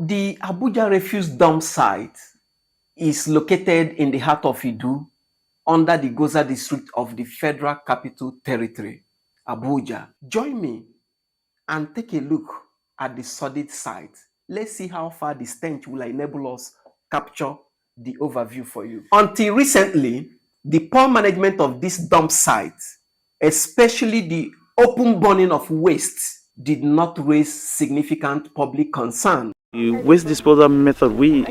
The Abuja refuse dump site is located in the heart of Idu, under the Gousa District of the Federal Capital Territory, Abuja. Join me and take a look at the sordid site. Let's see how far the stench will enable us capture the overview for you. Until recently, the poor management of this dump site, especially the open burning of waste, did not raise significant public concern. The waste disposal method we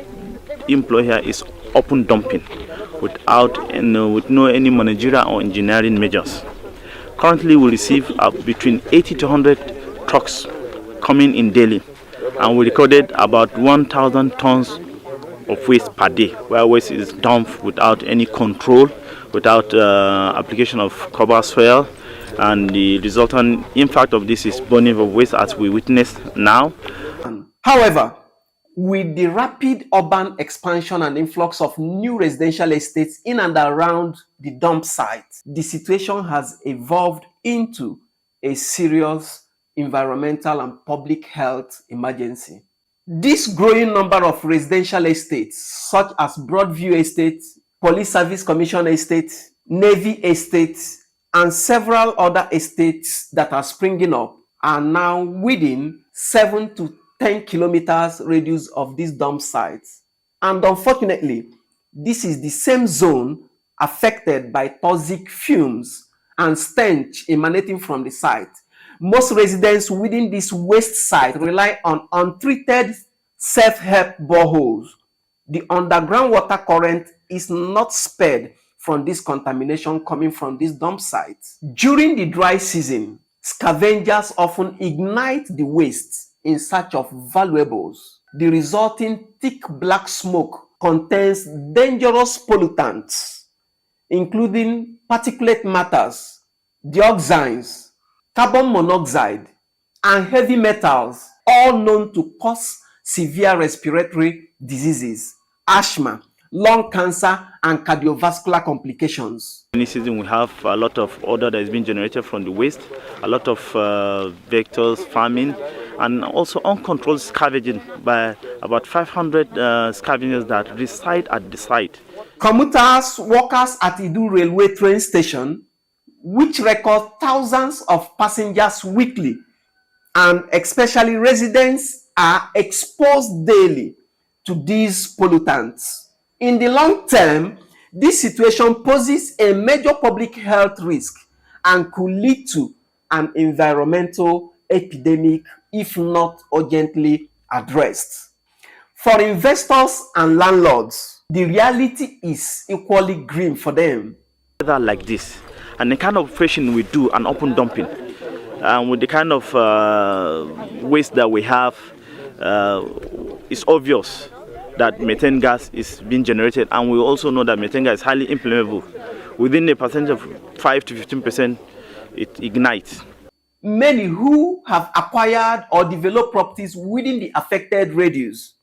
employ here is open dumping without with no any managerial or engineering measures. Currently, we receive between 80 to 100 trucks coming in daily, and we recorded about 1,000 tons of waste per day, where waste is dumped without any control, without application of cover soil, and the resultant impact of this is burning of waste as we witness now. However, with the rapid urban expansion and influx of new residential estates in and around the dump site, the situation has evolved into a serious environmental and public health emergency. This growing number of residential estates, such as Broadview Estate, Police Service Commission Estate, Navy Estate, and several other estates that are springing up, are now within 7 to 10 kilometers radius of these dump sites. And unfortunately, this is the same zone affected by toxic fumes and stench emanating from the site. Most residents within this waste site rely on untreated self-help boreholes. The underground water current is not spared from this contamination coming from these dump sites. During the dry season, scavengers often ignite the waste in search of valuables. The resulting thick black smoke contains dangerous pollutants, including particulate matters, dioxins, carbon monoxide, and heavy metals, all known to cause severe respiratory diseases, asthma, lung cancer, and cardiovascular complications. In this season, we have a lot of odor that is being generated from the waste, a lot of vectors, farming, and also uncontrolled scavenging by about 500 scavengers that reside at the site. Commuters, workers at Idu Railway train station, which record thousands of passengers weekly, and especially residents, are exposed daily to these pollutants. In the long term, this situation poses a major public health risk and could lead to an environmental epidemic if not urgently addressed. For investors and landlords, the reality is equally grim for them. Like this, and the kind of operation we do, an open dumping, with the kind of waste that we have, it's obvious that methane gas is being generated, and we also know that methane gas is highly inflammable. Within a percentage of 5 to 15%, it ignites. Many who have acquired or developed properties within the affected radius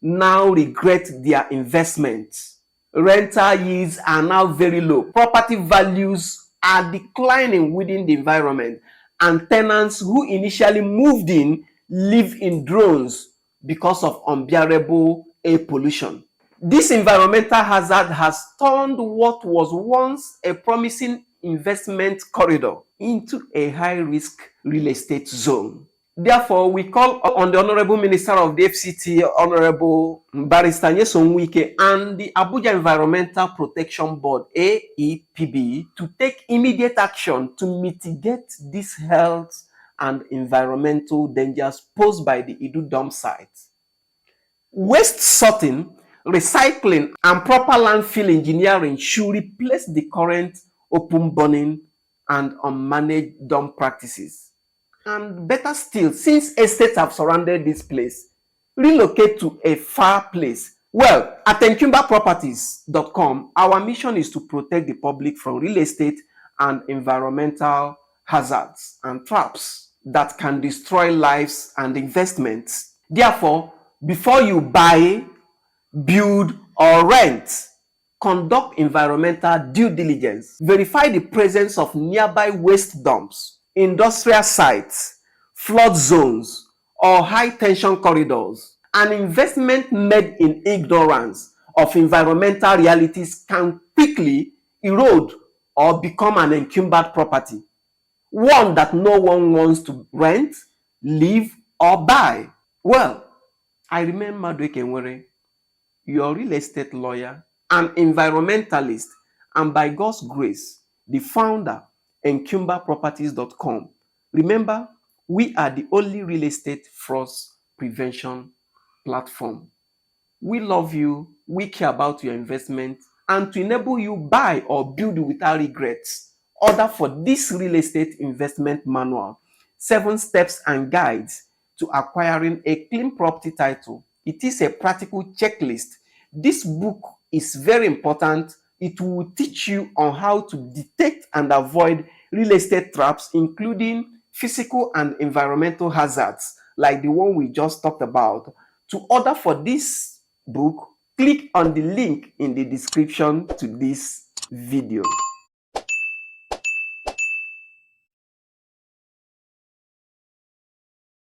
now regret their investments. Rental yields are now very low. Property values are declining within the environment, and tenants who initially moved in live in drones because of unbearable air pollution. This environmental hazard has turned what was once a promising investment corridor into a high-risk real estate zone. Therefore, we call on the Honorable Minister of the FCT, Honorable Barrister Nyesom Wike, and the Abuja Environmental Protection Board, AEPB, to take immediate action to mitigate these health and environmental dangers posed by the Idu dump site. Waste sorting, recycling, and proper landfill engineering should replace the current open burning and unmanaged dump practices. And better still, since estates have surrounded this place, relocate to a far place. Well, at encumberedproperties.com, our mission is to protect the public from real estate and environmental hazards and traps that can destroy lives and investments. Therefore, before you buy, build, or rent, conduct environmental due diligence. Verify the presence of nearby waste dumps, industrial sites, flood zones, or high-tension corridors, An investment made in ignorance of environmental realities can quickly erode or become an encumbered property, one that no one wants to rent, live, or buy. Well, I remain Madueke Nwere, your real estate lawyer, an environmentalist, and by God's grace, the founder, encumberproperties.com. Remember, we are the only real estate fraud prevention platform. We love you, we care about your investment, and to enable you buy or build without regrets, order for this real estate investment manual, 7 steps and guides to acquiring a clean property title. It is a practical checklist. This book is very important. It will teach you on how to detect and avoid real estate traps, including physical and environmental hazards, like the one we just talked about. To order for this book, click on the link in the description to this video.